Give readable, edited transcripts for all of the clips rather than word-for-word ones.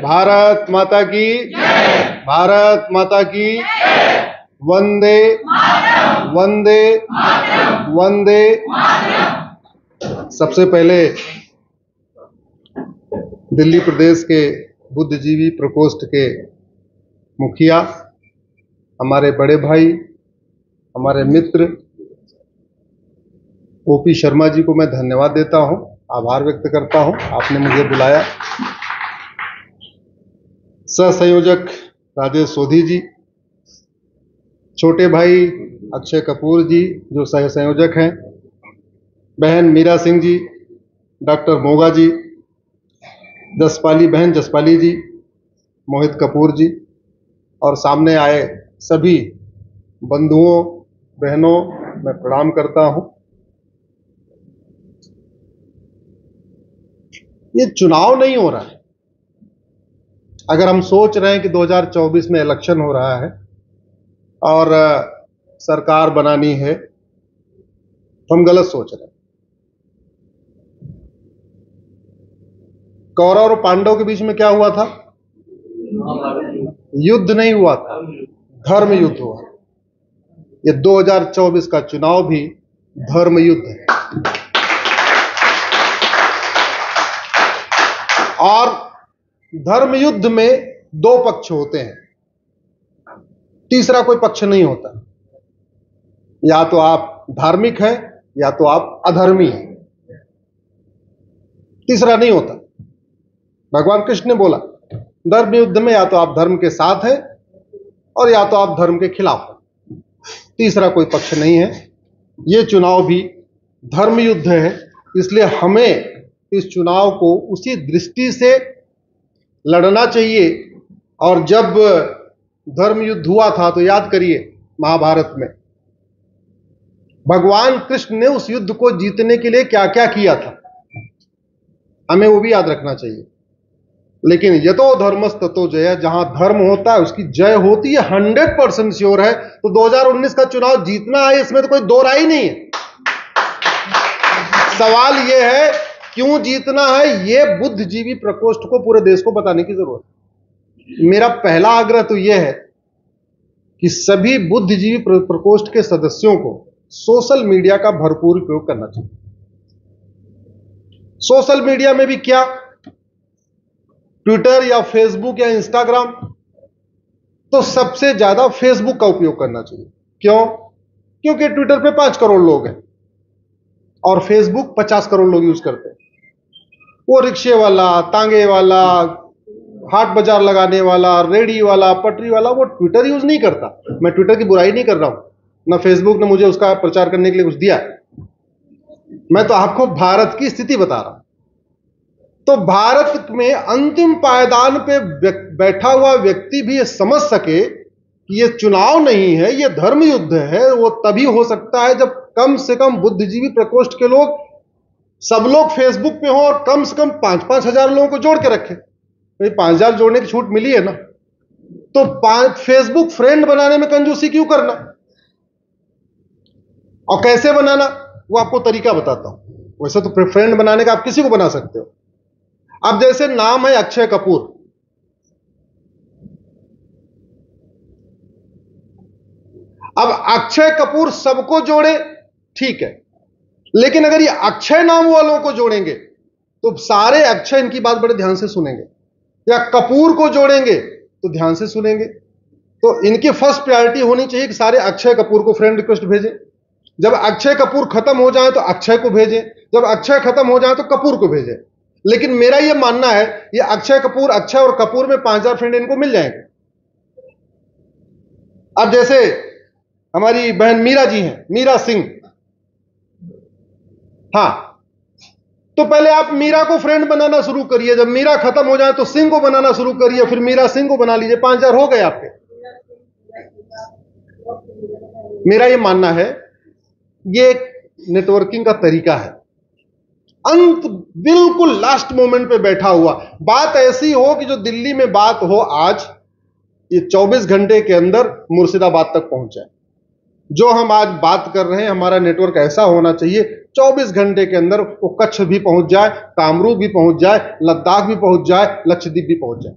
भारत माता की जय। भारत माता की जय। वंदे वंदे वंदे। सबसे पहले दिल्ली प्रदेश के बुद्धिजीवी प्रकोष्ठ के मुखिया, हमारे बड़े भाई, हमारे मित्र ओपी शर्मा जी को मैं धन्यवाद देता हूं, आभार व्यक्त करता हूं, आपने मुझे बुलाया। सहसंयोजक राजेश सोधी जी, छोटे भाई अक्षय कपूर जी जो सह संयोजक हैं, बहन मीरा सिंह जी, डॉक्टर मोगा जी, जसपाली बहन जसपाली जी, मोहित कपूर जी, और सामने आए सभी बंधुओं बहनों, मैं प्रणाम करता हूं। ये चुनाव नहीं हो रहा है। अगर हम सोच रहे हैं कि 2024 में इलेक्शन हो रहा है और सरकार बनानी है, तो हम गलत सोच रहे हैं। कौरव और पांडव के बीच में क्या हुआ था? युद्ध नहीं हुआ था, धर्म युद्ध हुआ। ये 2024 का चुनाव भी धर्म युद्ध है। और धर्म युद्ध में दो पक्ष होते हैं, तीसरा कोई पक्ष नहीं होता। या तो आप धार्मिक हैं या तो आप अधर्मी हैं, तीसरा नहीं होता। भगवान कृष्ण ने बोला धर्म युद्ध में या तो आप धर्म के साथ हैं और या तो आप धर्म के खिलाफ हैं, तीसरा कोई पक्ष नहीं है। ये चुनाव भी धर्म युद्ध है, इसलिए हमें इस चुनाव को उसी दृष्टि से लड़ना चाहिए। और जब धर्म युद्ध हुआ था तो याद करिए, महाभारत में भगवान कृष्ण ने उस युद्ध को जीतने के लिए क्या क्या किया था, हमें वो भी याद रखना चाहिए। लेकिन यतो धर्मस् ततो जय, जहां धर्म होता है उसकी जय होती है, 100% श्योर है। तो 2019 का चुनाव जीतना है, इसमें तो कोई दो राय नहीं है। सवाल यह है क्यों जीतना है, यह बुद्धिजीवी प्रकोष्ठ को, पूरे देश को बताने की जरूरत है। मेरा पहला आग्रह तो यह है कि सभी बुद्धिजीवी प्रकोष्ठ के सदस्यों को सोशल मीडिया का भरपूर उपयोग करना चाहिए। सोशल मीडिया में भी क्या, ट्विटर या फेसबुक या इंस्टाग्राम, तो सबसे ज्यादा फेसबुक का उपयोग करना चाहिए। क्यों? क्योंकि ट्विटर पे 5 करोड़ लोग हैं और फेसबुक 50 करोड़ लोग यूज करते हैं। वो रिक्शे वाला, तांगे वाला, हाट बाजार लगाने वाला, रेडी वाला, पटरी वाला, वो ट्विटर यूज नहीं करता। मैं ट्विटर की बुराई नहीं कर रहा हूं, ना फेसबुक ने मुझे उसका प्रचार करने के लिए कुछ दिया। मैं तो आपको भारत की स्थिति बता रहा हूं। तो भारत में अंतिम पायदान पे बैठा हुआ व्यक्ति भी ये समझ सके कि ये चुनाव नहीं है, ये धर्म युद्ध है, वो तभी हो सकता है जब कम से कम बुद्धिजीवी प्रकोष्ठ के लोग, सब लोग फेसबुक पे हो और कम से कम 5-5 हजार लोगों को जोड़ के रखें। तो 5,000 जोड़ने की छूट मिली है ना, तो फेसबुक फ्रेंड बनाने में कंजूसी क्यों करना? और कैसे बनाना वो आपको तरीका बताता हूं। वैसे तो फ्रेंड बनाने का आप किसी को बना सकते हो। अब जैसे नाम है अक्षय कपूर, अब अक्षय कपूर सबको जोड़े, ठीक है, लेकिन अगर ये अक्षय नाम वालों को जोड़ेंगे तो सारे अक्षय इनकी बात बड़े ध्यान से सुनेंगे, या कपूर को जोड़ेंगे तो ध्यान से सुनेंगे। तो इनकी फर्स्ट प्रायोरिटी होनी चाहिए कि सारे अक्षय कपूर को फ्रेंड रिक्वेस्ट भेजें। जब अक्षय कपूर खत्म हो जाए तो अक्षय को भेजें, जब अक्षय खत्म हो जाए तो कपूर को भेजें। लेकिन मेरा यह मानना है ये अक्षय कपूर, अक्षय और कपूर में 5,000 फ्रेंड इनको मिल जाएंगे। अब जैसे हमारी बहन मीरा जी हैं, मीरा सिंह, हां, तो पहले आप मीरा को फ्रेंड बनाना शुरू करिए, जब मीरा खत्म हो जाए तो सिंह को बनाना शुरू करिए, फिर मीरा सिंह को बना लीजिए, 5,000 हो गए आपके। मेरा यह मानना है ये एक नेटवर्किंग का तरीका है। अंत बिल्कुल लास्ट मोमेंट पे बैठा हुआ, बात ऐसी हो कि जो दिल्ली में बात हो आज, ये 24 घंटे के अंदर मुर्शिदाबाद तक पहुंच जाए। जो हम आज बात कर रहे हैं, हमारा नेटवर्क ऐसा होना चाहिए 24 घंटे के अंदर वो कच्छ भी पहुंच जाए, कामरूप भी पहुंच जाए, लद्दाख भी पहुंच जाए, लक्षद्वीप भी पहुंच जाए।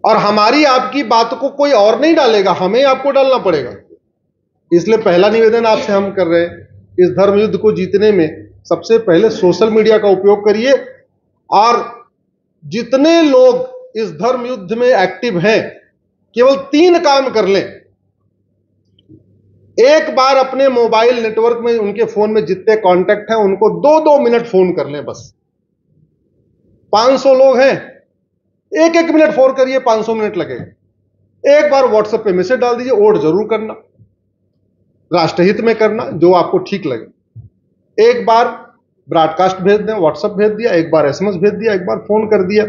और हमारी आपकी बात को कोई और नहीं डालेगा, हमें आपको डालना पड़ेगा। इसलिए पहला निवेदन आपसे हम कर रहे हैं, इस धर्म युद्ध को जीतने में सबसे पहले सोशल मीडिया का उपयोग करिए, और जितने लोग इस धर्म युद्ध में एक्टिव हैं केवल 3 काम कर लें। एक बार अपने मोबाइल नेटवर्क में उनके फोन में जितने कांटेक्ट हैं उनको 2-2 मिनट फोन कर लें बस। 500 लोग हैं, 1-1 मिनट फोन करिए, 500 मिनट लगेगा। एक बार व्हाट्सएप पे मैसेज डाल दीजिए, वोट जरूर करना, राष्ट्रहित में करना, जो आपको ठीक लगे। एक बार ब्रॉडकास्ट भेज दें, व्हाट्सएप भेज दिया, एक बार एसएमएस भेज दिया, एक बार फोन कर दिया,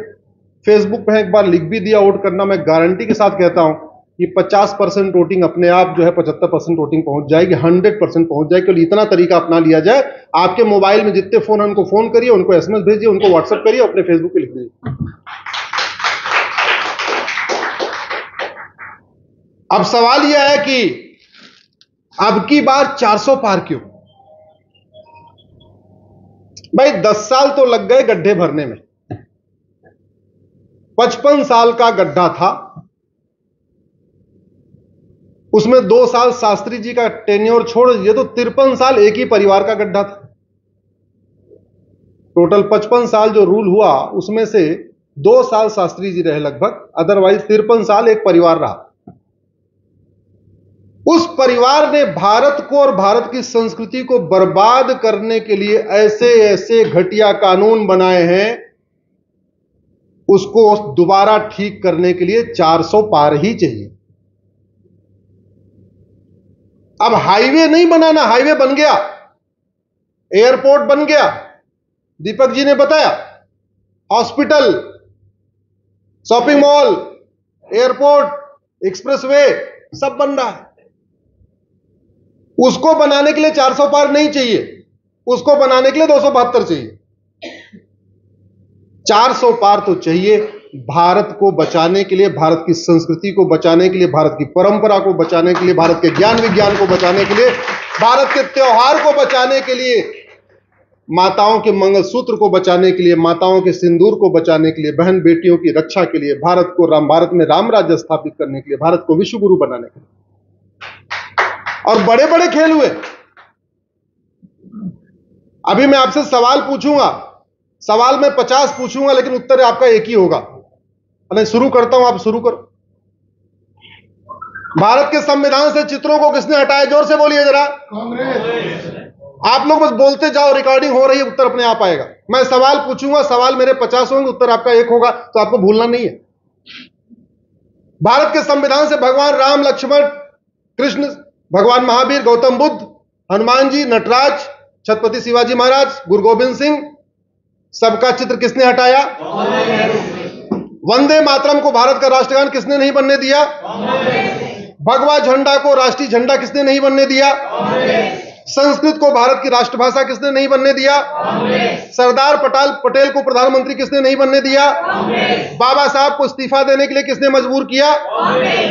फेसबुक पे एक बार लिख भी दिया वोट करना। मैं गारंटी के साथ कहता हूं कि 50% वोटिंग अपने आप जो है 75% वोटिंग पहुंच जाएगी, 100% पहुंच जाएगी। केवल इतना तरीका अपना लिया जाए, आपके मोबाइल में जितने फोन हैं उनको फोन करिए, उनको एसएमएस भेजिए, उनको व्हाट्सएप करिए, अपने फेसबुक पे लिख दीजिए। अब सवाल यह है कि अब की बार 400 पार क्यों? भाई 10 साल तो लग गए गड्ढे भरने में। 55 साल का गड्ढा था, उसमें 2 साल शास्त्री जी का टेन्योर छोड़ दीजिए तो 53 साल एक ही परिवार का गड्ढा था। टोटल 55 साल जो रूल हुआ उसमें से 2 साल शास्त्री जी रहे लगभग, अदरवाइज 53 साल एक परिवार रहा। उस परिवार ने भारत को और भारत की संस्कृति को बर्बाद करने के लिए ऐसे ऐसे घटिया कानून बनाए हैं, उसको दोबारा ठीक करने के लिए 400 पार ही चाहिए। अब हाईवे नहीं बनाना, हाईवे बन गया, एयरपोर्ट बन गया, दीपक जी ने बताया, hospital, shopping mall, airport, expressway सब बन रहा है। उसको बनाने के लिए 400 पार नहीं चाहिए, उसको बनाने के लिए 272 चाहिए। 400 पार तो चाहिए भारत को बचाने के लिए, भारत की संस्कृति को बचाने के लिए, भारत की परंपरा को बचाने के लिए, भारत के ज्ञान विज्ञान को बचाने के लिए, भारत के त्योहार को बचाने के लिए, माताओं के मंगलसूत्र को बचाने के लिए, माताओं के सिंदूर को बचाने के लिए, बहन बेटियों की रक्षा के लिए, भारत में राम राज्य स्थापित करने के लिए, भारत को विश्व गुरु बनाने के लिए। और बड़े बड़े खेल हुए। अभी मैं आपसे सवाल पूछूंगा, सवाल मैं 50 पूछूंगा लेकिन उत्तर आपका एक ही होगा। मैं शुरू करता हूं, आप शुरू करो। भारत के संविधान से चित्रों को किसने हटाया? जोर से बोलिए जरा। कांग्रेस। आप लोग बस बोलते जाओ, रिकॉर्डिंग हो रही है, उत्तर अपने आप आएगा। मैं सवाल पूछूंगा, सवाल मेरे 50 होंगे, उत्तर आपका एक होगा, तो आपको भूलना नहीं है। भारत के संविधान से भगवान राम, लक्ष्मण, कृष्ण, भगवान महावीर, गौतम बुद्ध, हनुमान जी, नटराज, छत्रपति शिवाजी महाराज, गुरु गोविंद सिंह, सबका चित्र किसने हटाया? वंदे मातरम को भारत का राष्ट्रगान किसने नहीं बनने दिया? भगवा झंडा को राष्ट्रीय झंडा किसने नहीं बनने दिया? संस्कृत को भारत की राष्ट्रभाषा किसने नहीं बनने दिया? सरदार पटेल को प्रधानमंत्री किसने नहीं बनने दिया? बाबा साहब को इस्तीफा देने के लिए किसने मजबूर किया?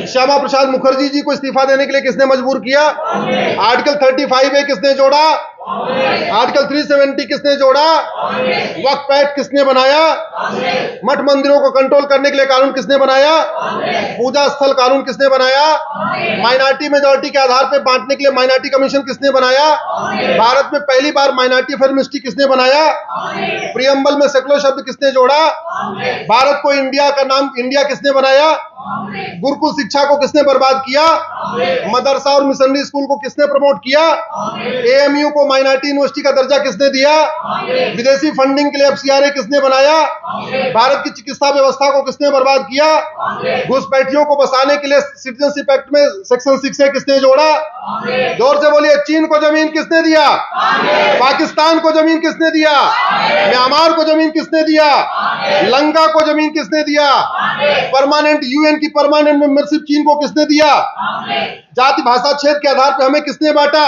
श्यामा प्रसाद मुखर्जी जी को इस्तीफा देने के लिए किसने मजबूर किया? आर्टिकल 35A किसने जोड़ा? आर्टिकल 370 किसने जोड़ा? वक्फ एक्ट किसने बनाया? मठ मंदिरों को कंट्रोल करने के लिए कानून किसने बनाया? पूजा स्थल कानून किसने बनाया? माइनॉरिटी मेजॉरिटी के आधार पर बांटने के लिए माइनॉरिटी कमीशन किसने बनाया? भारत में पहली बार माइनॉरिटी अफेयर मिनिस्ट्री किसने बनाया? प्रियम्बल में सेकुलर शब्द किसने जोड़ा? भारत को इंडिया का नाम इंडिया किसने बनाया? गुरुकुल शिक्षा को किसने बर्बाद किया? मदरसा और मिशनरी स्कूल को किसने प्रमोट किया? एएमयू को माइनॉरिटी यूनिवर्सिटी का दर्जा किसने दिया? विदेशी फंडिंग के लिए एफसीआरए किसने बनाया? भारत की चिकित्सा व्यवस्था को किसने बर्बाद किया? घुसपैठियों को बसाने के लिए सिटीजनशिप एक्ट में सेक्शन 6A किसने जोड़ा? जोर से बोलिए। चीन को जमीन किसने दिया? पाकिस्तान को जमीन किसने दिया? म्यांमार को जमीन किसने दिया? लंका को जमीन किसने दिया? परमानेंट यूएन की परमानेंट मेंबरशिप चीन को किसने दिया? जाति भाषा क्षेत्र के आधार पर हमें किसने बांटा?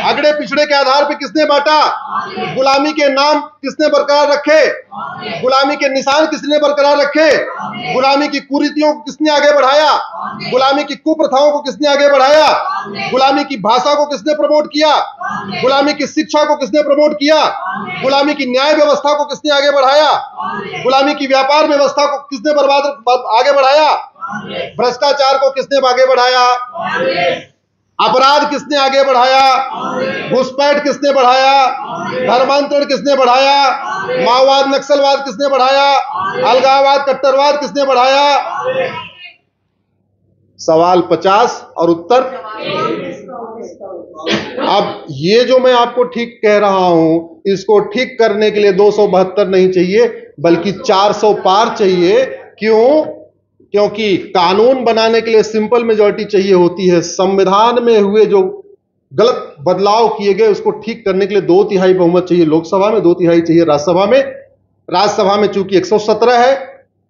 अगड़े पिछड़े के आधार पर किसने बांटा? गुलामी के नाम किसने बरकरार रखे? गुलामी के निशान किसने बरकरार रखे? गुलामी की कुरीतियों को किसने आगे बढ़ाया? गुलामी की कुप्रथाओं को किसने आगे बढ़ाया? गुलामी की भाषा को किसने प्रमोट किया? गुलामी की शिक्षा को किसने प्रमोट किया? गुलामी की न्याय व्यवस्था को किसने आगे बढ़ाया? गुलामी की व्यापार व्यवस्था को किसने आगे बढ़ाया? भ्रष्टाचार को किसने आगे बढ़ाया? अपराध किसने आगे बढ़ाया? घुसपैठ किसने बढ़ाया? धर्मांतरण किसने बढ़ाया? माओवाद नक्सलवाद किसने बढ़ाया? अलगाववाद कट्टरवाद किसने बढ़ाया? सवाल 50 और उत्तर। अब ये जो मैं आपको ठीक कह रहा हूं, इसको ठीक करने के लिए 272 नहीं चाहिए बल्कि 400 पार चाहिए। क्यों? क्योंकि कानून बनाने के लिए सिंपल मेजॉरिटी चाहिए होती है। संविधान में हुए जो गलत बदलाव किए गए उसको ठीक करने के लिए 2/3 बहुमत चाहिए लोकसभा में, 2/3 चाहिए राज्यसभा में। राज्यसभा में चूंकि 117 है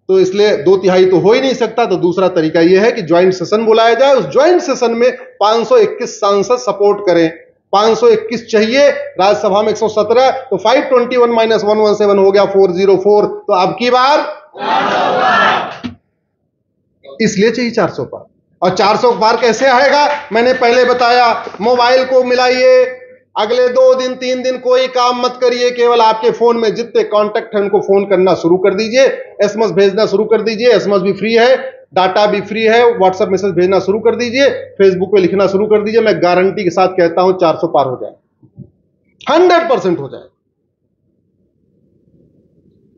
तो इसलिए 2/3 तो हो ही नहीं सकता। तो दूसरा तरीका यह है कि ज्वाइंट सेशन बुलाया जाए, उस ज्वाइंट सेशन में 521 सांसद सपोर्ट करें। 521 चाहिए, राज्यसभा में 117, तो 521 - 117 हो गया 404। तो अब की बार इसलिए चाहिए 400 पार। और 400 पार कैसे आएगा? मैंने पहले बताया, मोबाइल को मिलाइए, अगले 2 दिन 3 दिन कोई काम मत करिए, केवल आपके फोन में जितने कॉन्टैक्ट हैं उनको फोन करना शुरू कर दीजिए, एसएमएस भेजना शुरू कर दीजिए। एसएमएस भी फ्री है, डाटा भी फ्री है, व्हाट्सएप मैसेज भेजना शुरू कर दीजिए, फेसबुक पे लिखना शुरू कर दीजिए। मैं गारंटी के साथ कहता हूं 400 पार हो जाए, 100% हो जाए।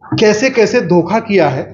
कैसे कैसे धोखा किया है